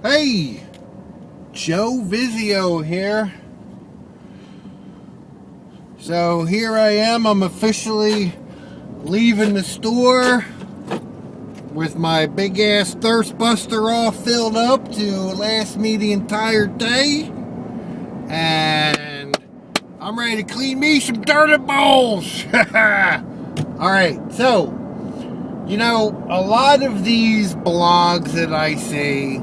Hey, Joe Vizio here. So here I am. I'm officially leaving the store with my big ass thirst buster all filled up to last me the entire day. And I'm ready to clean me some dirty balls. Alright, so, a lot of these blogs that I see,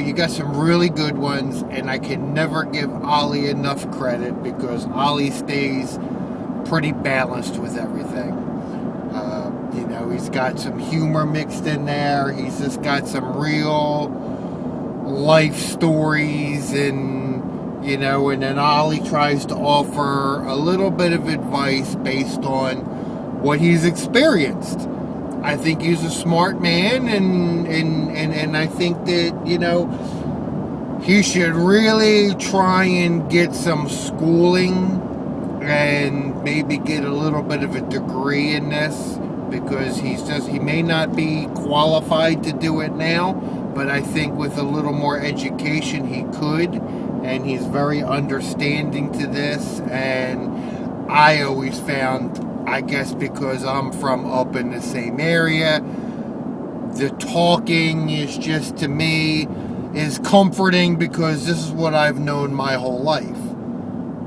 you got some really good ones, and I can never give Ollie enough credit because Ollie stays pretty balanced with everything. He's got some humor mixed in there. He's just got some real life stories, and then Ollie tries to offer a little bit of advice based on what he's experienced. I think he's a smart man, and I think that, he should really try and get some schooling and maybe get a little bit of a degree in this, because he may not be qualified to do it now, but I think with a little more education he could, and he's very understanding to this. And I always found, I guess because I'm from up in the same area, the talking is just, to me, is comforting because this is what I've known my whole life.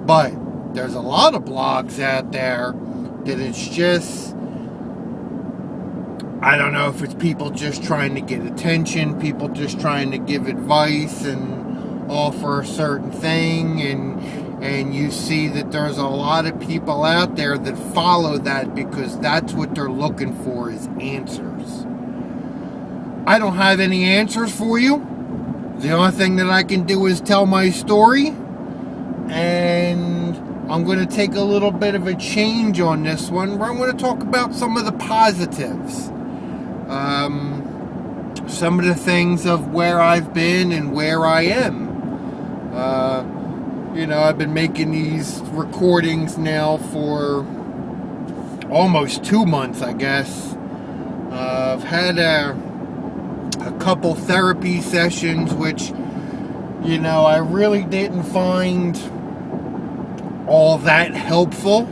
But there's a lot of blogs out there that it's just, I don't know if it's people just trying to get attention, people just trying to give advice and offer a certain thing, and you see that there's a lot of people out there that follow that because that's what they're looking for, is answers. I don't have any answers for you. The only thing that I can do is tell my story, and I'm going to take a little bit of a change on this one, where I'm going to talk about some of the positives. Some of the things of where I've been and where I am. I've been making these recordings now for almost 2 months, I guess. I've had a couple therapy sessions, which, I really didn't find all that helpful.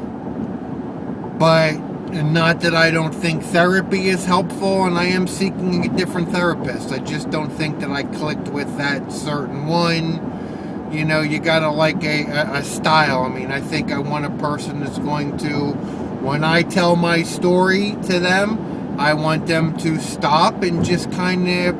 But not that I don't think therapy is helpful, and I am seeking a different therapist. I just don't think that I clicked with that certain one. You gotta like a style. I mean, I think I want a person that's going to, when I tell my story to them, I want them to stop and just kind of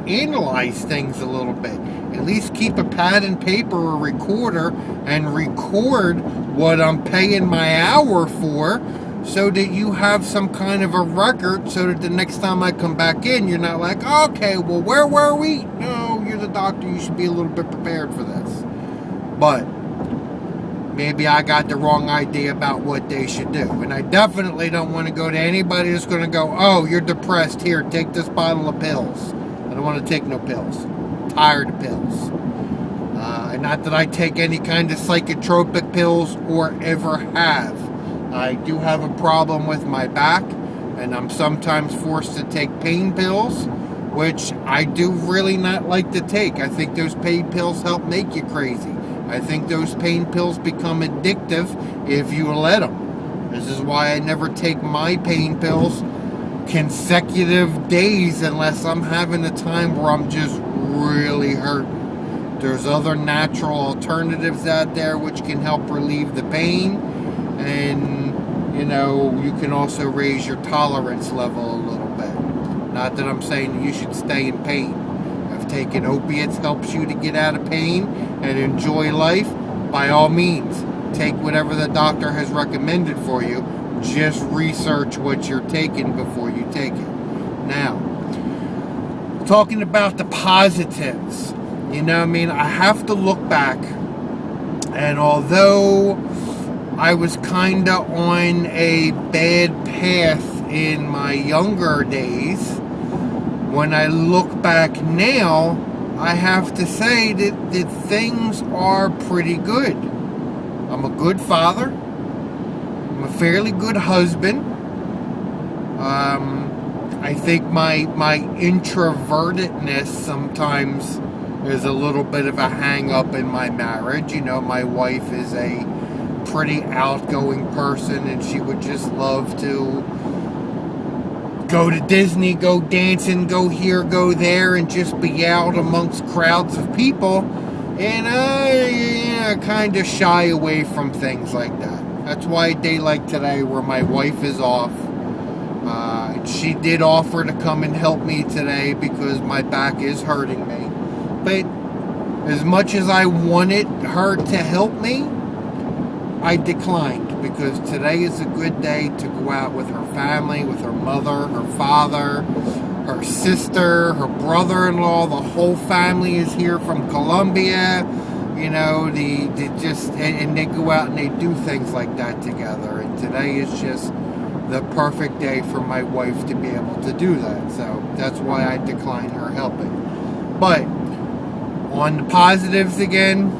analyze things a little bit. At least keep a pad and paper or recorder and record what I'm paying my hour for, so that you have some kind of a record, so that the next time I come back in, you're not like, okay, well, where were we? No, you're the doctor, you should be a little bit prepared for this. But maybe I got the wrong idea about what they should do. And I definitely don't want to go to anybody that's going to go, oh, you're depressed, here, take this bottle of pills. I don't want to take no pills. I'm tired of pills. And not that I take any kind of psychotropic pills or ever have. I do have a problem with my back, and I'm sometimes forced to take pain pills, which I do really not like to take. I think those pain pills help make you crazy. I think those pain pills become addictive if you let them. This is why I never take my pain pills consecutive days unless I'm having a time where I'm just really hurting. There's other natural alternatives out there which can help relieve the pain, and you can also raise your tolerance level a little bit. Not that I'm saying that you should stay in pain. If taking opiates helps you to get out of pain and enjoy life, by all means, take whatever the doctor has recommended for you. Just research what you're taking before you take it. Now, talking about the positives, I have to look back, and although I was kind of on a bad path in my younger days, when I look back now, I have to say that things are pretty good. I'm a good father. I'm a fairly good husband. I think my introvertedness sometimes is a little bit of a hang up in my marriage. You know, my wife is a pretty outgoing person, and she would just love to go to Disney, go dancing, go here, go there, and just be out amongst crowds of people. And I kind of shy away from things like that. That's why a day like today, where my wife is off, she did offer to come and help me today because my back is hurting me. But as much as I wanted her to help me, I declined, because today is a good day to go out with her family, with her mother, her father, her sister, her brother-in-law. The whole family is here from Colombia. You know, and they go out and they do things like that together. And today is just the perfect day for my wife to be able to do that. So that's why I decline her helping. But on the positives again,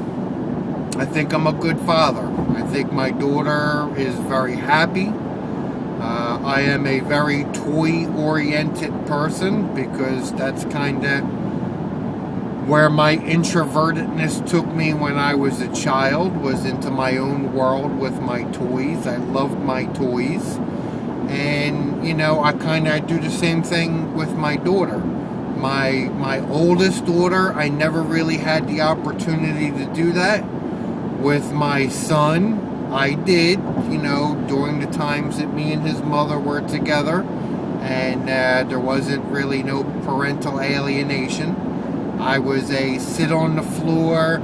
I think I'm a good father. I think my daughter is very happy. I am a very toy-oriented person, because that's kind of where my introvertedness took me when I was a child, was into my own world with my toys. I loved my toys. And, you know, I kind of do the same thing with my daughter. My oldest daughter, I never really had the opportunity to do that. With my son, I did, you know, during the times that me and his mother were together, and there wasn't really no parental alienation. I was a sit on the floor,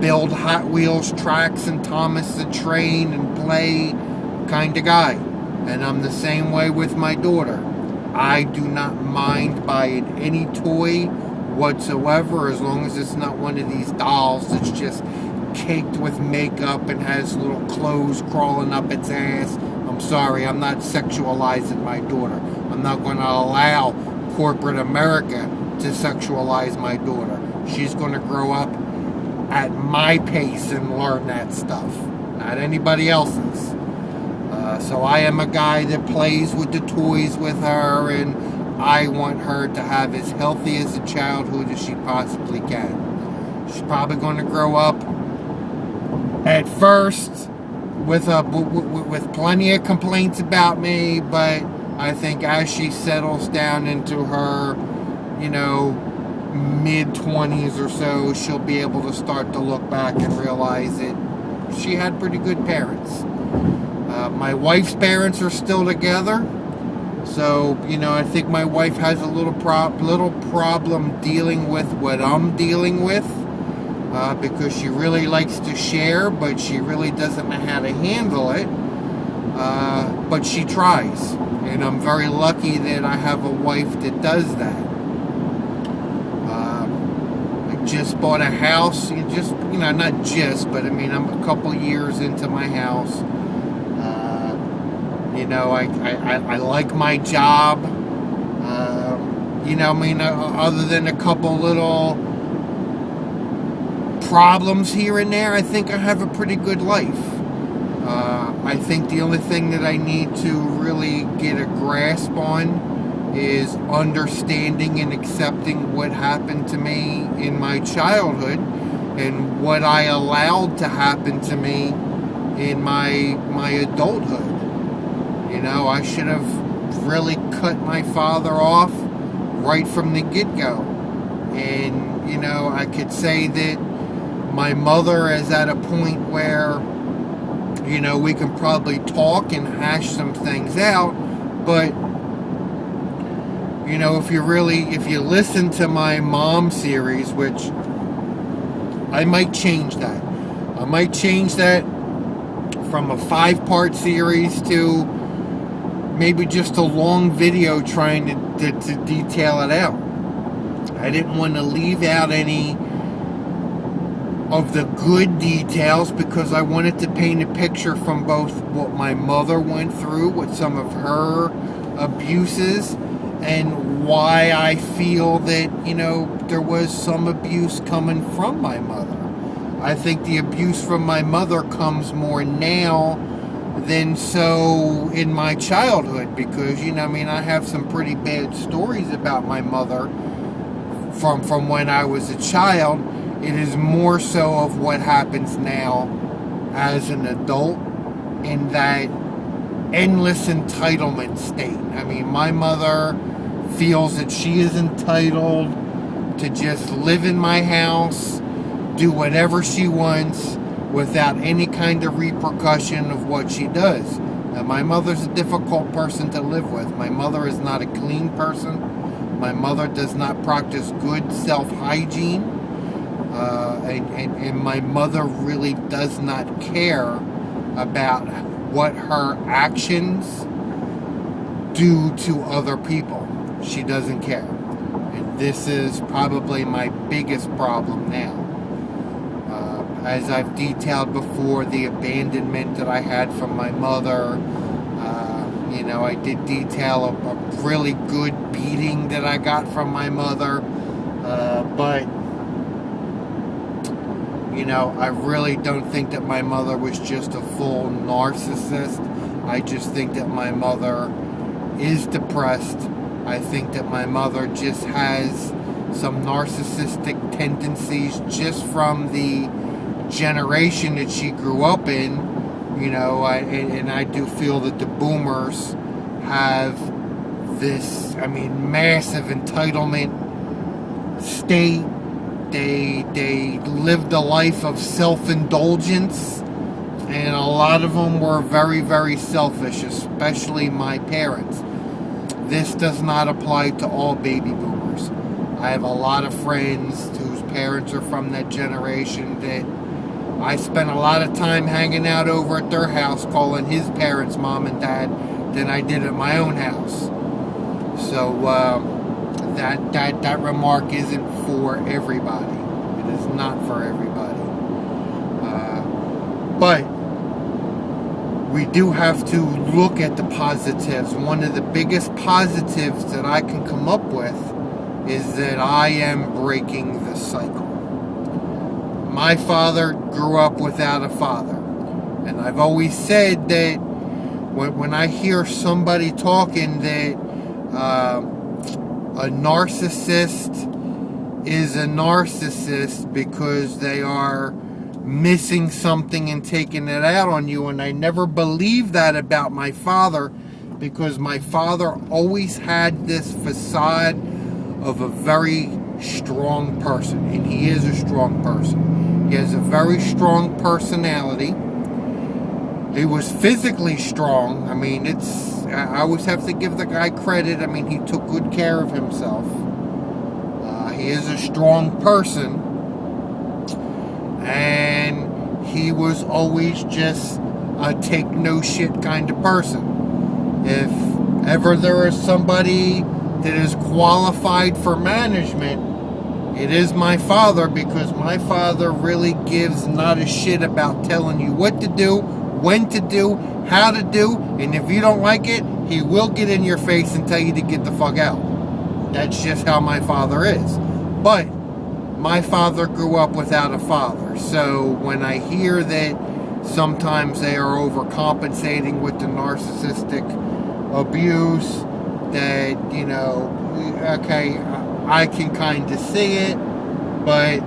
build Hot Wheels tracks and Thomas the Train and play kind of guy. And I'm the same way with my daughter. I do not mind buying any toy whatsoever, as long as it's not one of these dolls that's just caked with makeup and has little clothes crawling up its ass. I'm sorry, I'm not sexualizing my daughter. I'm not going to allow corporate America to sexualize my daughter. She's going to grow up at my pace and learn that stuff, not anybody else's. So I am a guy that plays with the toys with her, and I want her to have as healthy as a childhood as she possibly can. She's probably going to grow up at first with plenty of complaints about me, but I think as she settles down into her, you know, mid-20s or so, she'll be able to start to look back and realize that she had pretty good parents. My wife's parents are still together, so, you know, I think my wife has a little problem dealing with what I'm dealing with, because she really likes to share, but she really doesn't know how to handle it. But she tries, and I'm very lucky that I have a wife that does that. I just bought a house, not just, but I mean, I'm a couple years into my house. You know, I like my job. Other than a couple little problems here and there, I think I have a pretty good life. I think the only thing that I need to really get a grasp on is understanding and accepting what happened to me in my childhood and what I allowed to happen to me in my adulthood. You know, I should have really cut my father off right from the get-go. And, you know, I could say that my mother is at a point where, you know, we can probably talk and hash some things out, but, you know, if you listen to my mom series, which I might change that. I might change that from a 5-part series to maybe just a long video trying to detail it out. I didn't want to leave out any of the good details because I wanted to paint a picture from both what my mother went through with some of her abuses and why I feel that, you know, there was some abuse coming from my mother. I think the abuse from my mother comes more now than so in my childhood, because I have some pretty bad stories about my mother from when I was a child. It is more so of what happens now as an adult, in that endless entitlement state. My mother feels that she is entitled to just live in my house, do whatever she wants, without any kind of repercussion of what she does. Now, my mother's a difficult person to live with. My mother is not a clean person. My mother does not practice good self-hygiene. And my mother really does not care about what her actions do to other people. She doesn't care. And this is probably my biggest problem now. As I've detailed before, the abandonment that I had from my mother. I did detail a really good beating that I got from my mother. But I really don't think that my mother was just a full narcissist. I just think that my mother is depressed. I think that my mother just has some narcissistic tendencies just from the generation that she grew up in. And I do feel that the boomers have this, massive entitlement state. They lived a life of self-indulgence, and a lot of them were very, very selfish, especially my parents. This does not apply to all baby boomers. I have a lot of friends whose parents are from that generation that I spent a lot of time hanging out over at their house, calling his parents mom and dad, than I did at my own house. So that remark isn't for everybody. It is not for everybody. But we do have to look at the positives. One of the biggest positives that I can come up with is that I am breaking the cycle. My father grew up without a father. And I've always said that when I hear somebody talking that a narcissist is a narcissist because they are missing something and taking it out on you, and I never believed that about my father, because my father always had this facade of a very strong person, and he is a strong person. He has a very strong personality. He was physically strong. I always have to give the guy credit. He took good care of himself. He is a strong person. And he was always just a take no shit kind of person. If ever there is somebody that is qualified for management, it is my father, because my father really gives not a shit about telling you what to do, when to do, how to do, and if you don't like it, he will get in your face and tell you to get the fuck out. That's just how my father is. But my father grew up without a father, so when I hear that sometimes they are overcompensating with the narcissistic abuse, that, okay, I can kind of see it, but,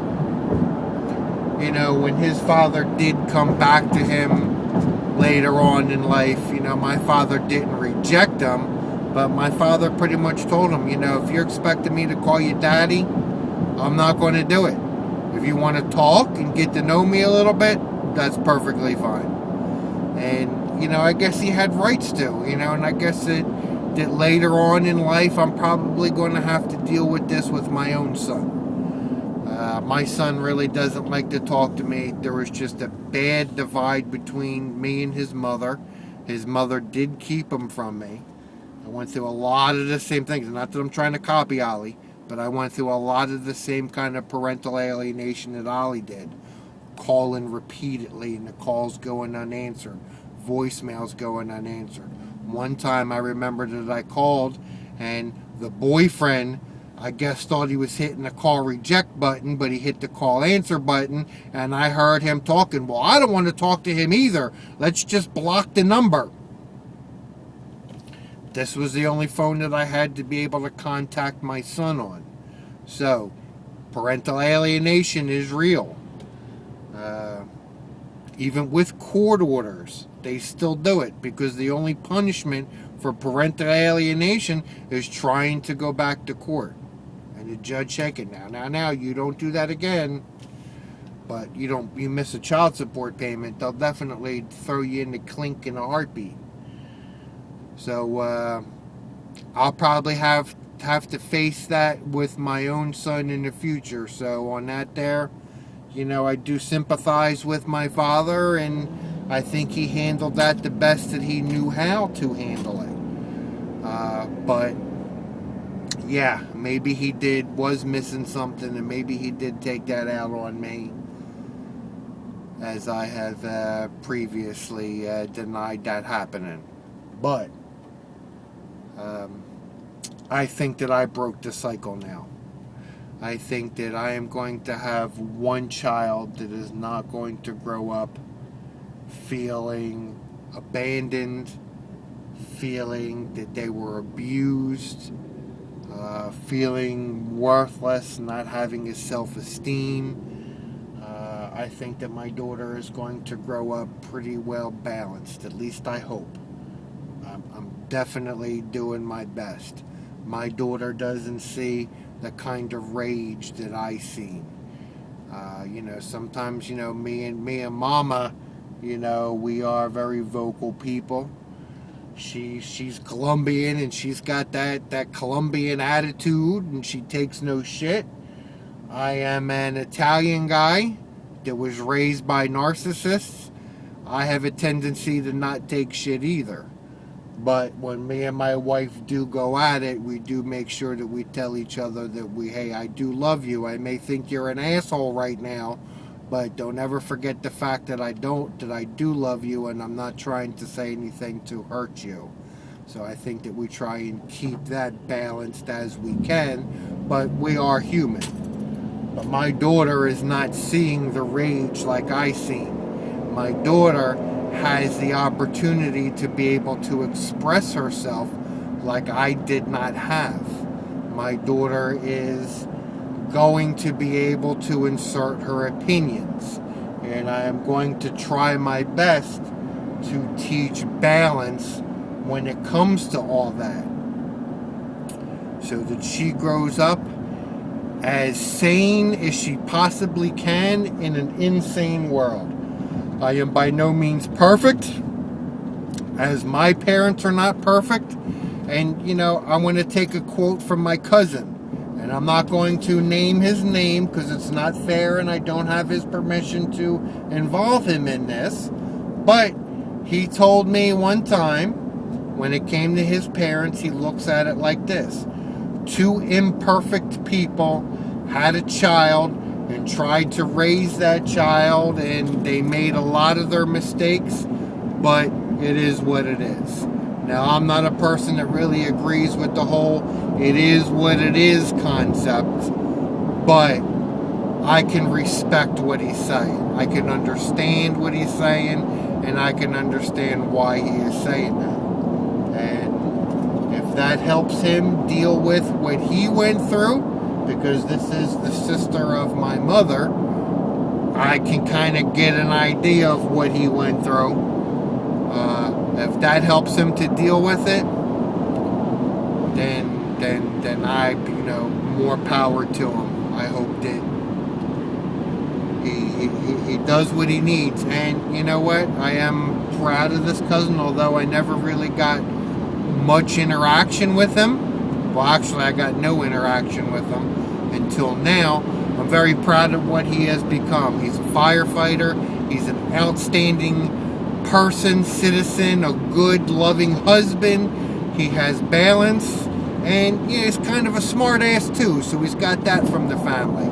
when his father did come back to him later on in life, my father didn't reject him, but my father pretty much told him, if you're expecting me to call you daddy, I'm not going to do it. If you want to talk and get to know me a little bit, that's perfectly fine. And, I guess he had rights to, and I guess that later on in life, I'm probably going to have to deal with this with my own son. My son really doesn't like to talk to me. There was just a bad divide between me and his mother. His mother did keep him from me. I went through a lot of the same things. Not that I'm trying to copy Ollie, but I went through a lot of the same kind of parental alienation that Ollie did. Calling repeatedly, and the calls going unanswered. Voicemails going unanswered. One time I remember that I called, and the boyfriend I guess thought he was hitting the call reject button, but he hit the call answer button, and I heard him talking. Well, I don't want to talk to him either. Let's just block the number. This was the only phone that I had to be able to contact my son on. So, parental alienation is real. Even with court orders, they still do it, because the only punishment for parental alienation is trying to go back to court. And the judge shaking, now, you don't do that again. But you miss a child support payment, they'll definitely throw you in the clink in a heartbeat. So I'll probably have to face that with my own son in the future. So on that there, I do sympathize with my father, and I think he handled that the best that he knew how to handle it. But yeah, maybe he was missing something, and maybe he did take that out on me, as I have previously denied that happening. But I think that I broke the cycle now. I think that I am going to have one child that is not going to grow up feeling abandoned, feeling that they were abused, feeling worthless, not having a self-esteem. I think that my daughter is going to grow up pretty well balanced. At least I hope. I'm definitely doing my best. My daughter doesn't see the kind of rage that I see. Sometimes, me and Mama, we are very vocal people. She's Colombian, and she's got that Colombian attitude, and she takes no shit. I am an Italian guy that was raised by narcissists. I have a tendency to not take shit either. But when me and my wife do go at it, we do make sure that we tell each other that hey, I do love you. I may think you're an asshole right now, but don't ever forget the fact that I do love you, and I'm not trying to say anything to hurt you. So I think that we try and keep that balanced as we can, but we are human. But my daughter is not seeing the rage like I see. My daughter has the opportunity to be able to express herself like I did not have. My daughter is going to be able to insert her opinions, and I am going to try my best to teach balance when it comes to all that, so that she grows up as sane as she possibly can in an insane world. I am by no means perfect, as my parents are not perfect. And, I want to take a quote from my cousin. And I'm not going to name his name because it's not fair, and I don't have his permission to involve him in this. But he told me one time, when it came to his parents, he looks at it like this. Two imperfect people had a child and tried to raise that child, and they made a lot of their mistakes, but it is what it is. Now, I'm not a person that really agrees with the whole it is what it is concept, but I can respect what he's saying. I can understand what he's saying, and I can understand why he is saying that. And if that helps him deal with what he went through, because this is the sister of my mother, I can kind of get an idea of what he went through. If that helps him to deal with it, then I, more power to him. I hope that he does what he needs. And you know what? I am proud of this cousin, although I never really got much interaction with him. Well, actually, I got no interaction with him until now. I'm very proud of what he has become. He's a firefighter. He's an outstanding person, citizen, a good, loving husband. He has balance, and he's kind of a smart ass too. So he's got that from the family.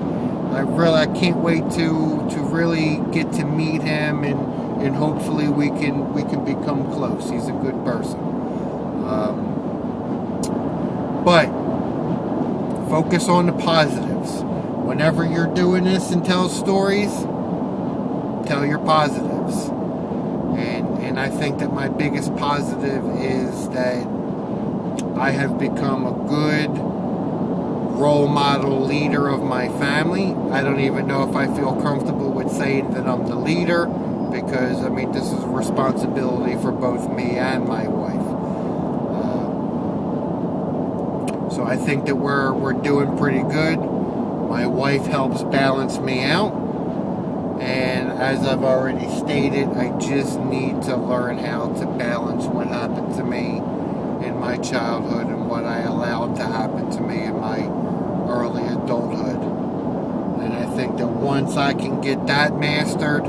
I can't wait to really get to meet him, and hopefully we can become close. He's a good person. But Focus on the positives. Whenever you're doing this and tell stories, tell your positives. And I think that my biggest positive is that I have become a good role model leader of my family. I don't even know if I feel comfortable with saying that I'm the leader, because, I mean, this is a responsibility for both me and my wife. So I think that we're doing pretty good. My wife helps balance me out. And as I've already stated, I just need to learn how to balance what happened to me in my childhood and what I allowed to happen to me in my early adulthood. And I think that once I can get that mastered,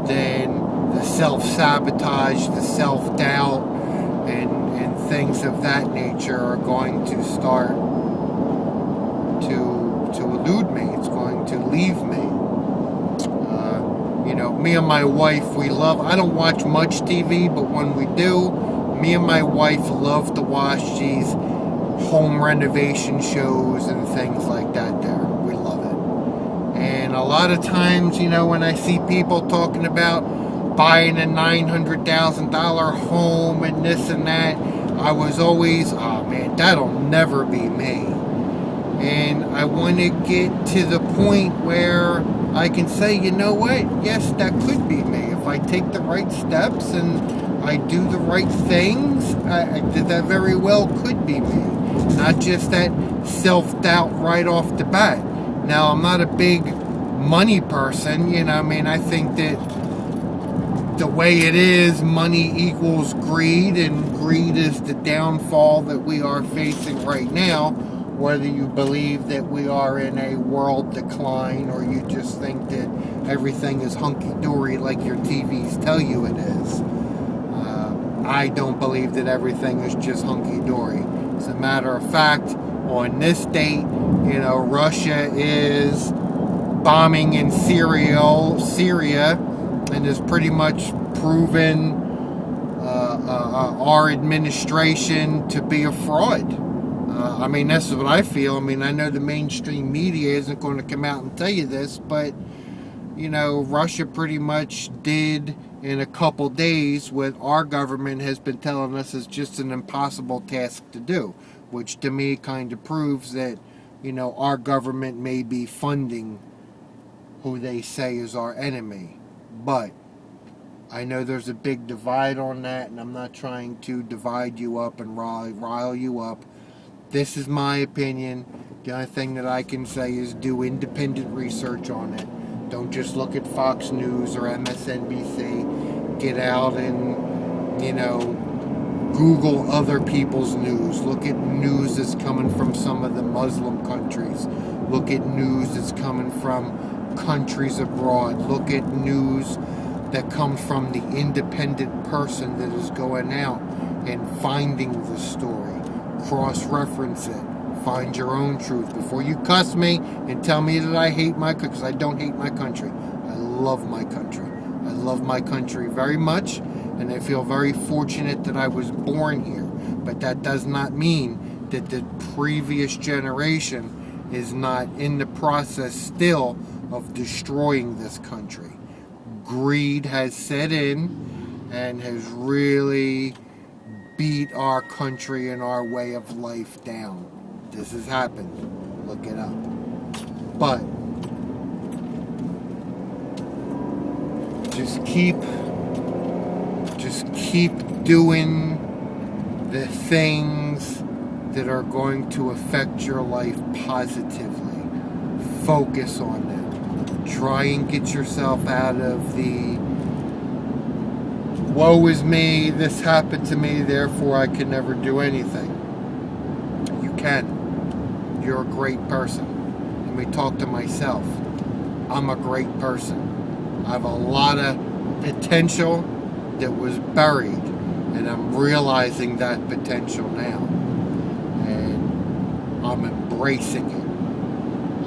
then the self-sabotage, the self-doubt, and things of that nature are going to start to elude me. It's going to leave me. Me and my wife, I don't watch much TV, but when we do, me and my wife love to watch these home renovation shows and things like that there. We love it. And a lot of times, when I see people talking about buying a $900,000 home and this and that, I was always, oh man, that'll never be me. And I want to get to the point where I can say, you know what? Yes, that could be me. If I take the right steps and I do the right things, that very well could be me. Not just that self-doubt right off the bat. Now, I'm not a big money person, I think that the way it is, money equals greed, and greed is the downfall that we are facing right now. Whether you believe that we are in a world decline or you just think that everything is hunky-dory like your TVs tell you it is. I don't believe that everything is just hunky-dory. As a matter of fact, on this date, Russia is bombing in Syria, and has pretty much proven our administration to be a fraud. That's what I feel. I know the mainstream media isn't going to come out and tell you this, but, Russia pretty much did in a couple days what our government has been telling us is just an impossible task to do, which to me kind of proves that, our government may be funding who they say is our enemy. But I know there's a big divide on that, and I'm not trying to divide you up and rile you up. This is my opinion. The only thing that I can say is do independent research on it. Don't just look at Fox News or MSNBC. Get out and, Google other people's news. Look at news that's coming from some of the Muslim countries. Look at news that's coming from countries abroad. Look at news that comes from the independent person that is going out and finding the story. Cross-reference it. Find your own truth. Before you cuss me and tell me that I hate my country, because I don't hate my country. I love my country. I love my country very much, and I feel very fortunate that I was born here. But that does not mean that the previous generation is not in the process still of destroying this country. Greed has set in and has really beat our country and our way of life down. This has happened. Look it up. But just keep doing the things that are going to affect your life positively. Focus on them. Try and get yourself out of the woe is me, this happened to me, therefore I can never do anything. You can. You're a great person. Let me talk to myself. I'm a great person. I have a lot of potential that was buried, and I'm realizing that potential now. And I'm embracing it.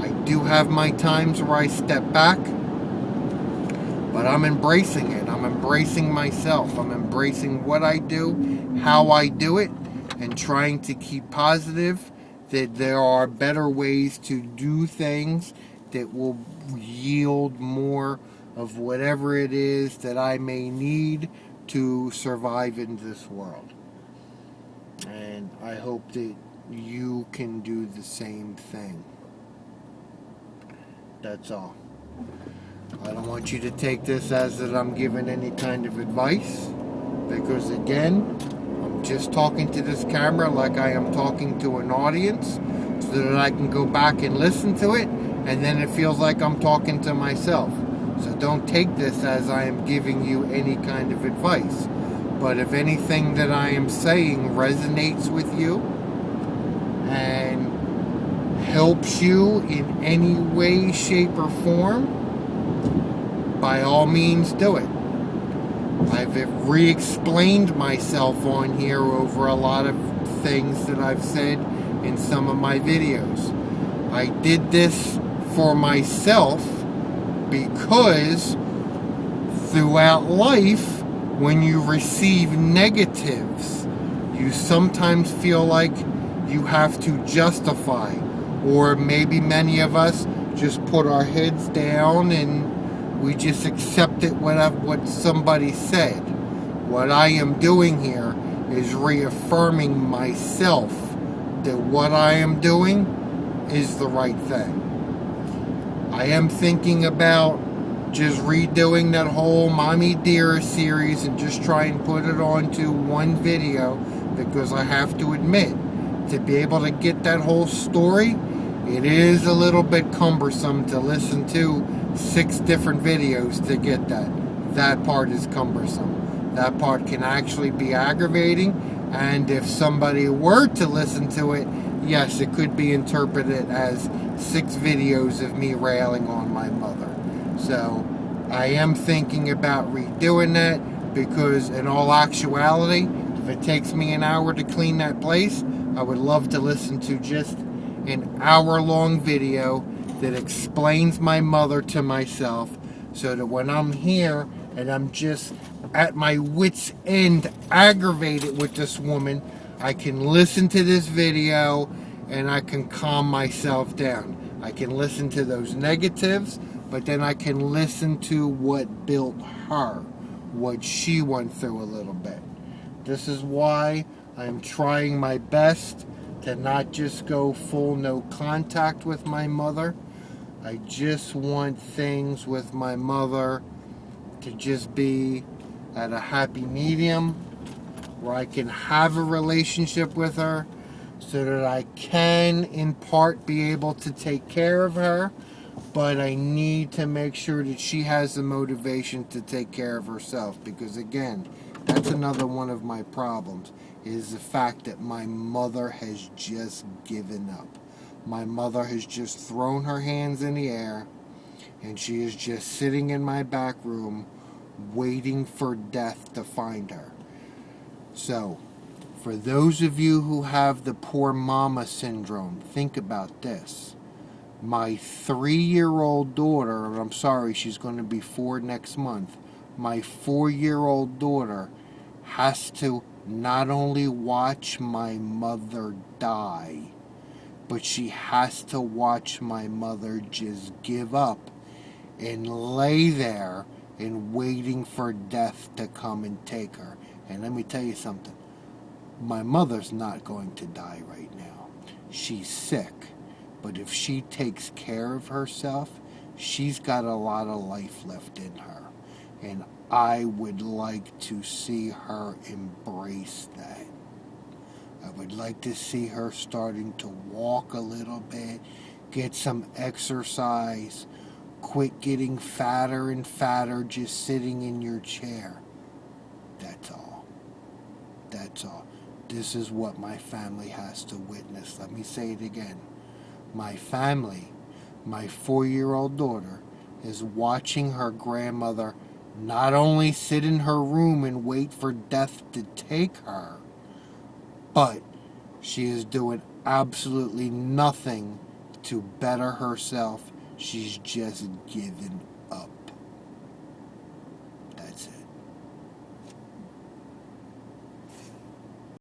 I do have my times where I step back, but I'm embracing it. I'm embracing myself. I'm embracing what I do, how I do it, and trying to keep positive that there are better ways to do things that will yield more of whatever it is that I may need to survive in this world. And I hope that you can do the same thing. That's all. I don't want you to take this as that I'm giving any kind of advice, because again, I'm just talking to this camera like I am talking to an audience, so that I can go back and listen to it, and then it feels like I'm talking to myself. So don't take this as I am giving you any kind of advice. But if anything that I am saying resonates with you and helps you in any way, shape, or form, by all means do it. I've re-explained myself on here over a lot of things that I've said in some of my videos. I did this for myself because throughout life, when you receive negatives, you sometimes feel like you have to justify, or maybe many of us just put our heads down and we just accepted what somebody said. What I am doing here is reaffirming myself that what I am doing is the right thing. I am thinking about just redoing that whole Mommy Dear series and just try and put it onto one video, because I have to admit, to be able to get that whole story, it is a little bit cumbersome to listen to 6 different videos to get that. That part is cumbersome. That part can actually be aggravating, and if somebody were to listen to it, yes, it could be interpreted as 6 videos of me railing on my mother. So I am thinking about redoing that, because in all actuality, if it takes me an hour to clean that place, I would love to listen to just an hour-long video that explains my mother to myself, so that when I'm here and I'm just at my wit's end aggravated with this woman, I can listen to this video and I can calm myself down. I can listen to those negatives, but then I can listen to what built her, what she went through a little bit. This is why I'm trying my best to not just go full no contact with my mother. I just want things with my mother to just be at a happy medium, where I can have a relationship with her, so that I can in part be able to take care of her, but I need to make sure that she has the motivation to take care of herself, because again, that's another one of my problems, is the fact that my mother has just given up. My mother has just thrown her hands in the air, and she is just sitting in my back room waiting for death to find her. So, for those of you who have the poor mama syndrome, think about this. My 3-year-old daughter, I'm sorry, she's going to be 4 next month. My 4-year-old daughter has to not only watch my mother die, but she has to watch my mother just give up and lay there and waiting for death to come and take her. And let me tell you something. My mother's not going to die right now. She's sick. But if she takes care of herself, she's got a lot of life left in her. And I would like to see her embrace that. I would like to see her starting to walk a little bit, get some exercise, quit getting fatter and fatter just sitting in your chair. That's all. That's all. This is what my family has to witness. Let me say it again. My family, my 4-year-old daughter, is watching her grandmother not only sit in her room and wait for death to take her, but she is doing absolutely nothing to better herself. She's just given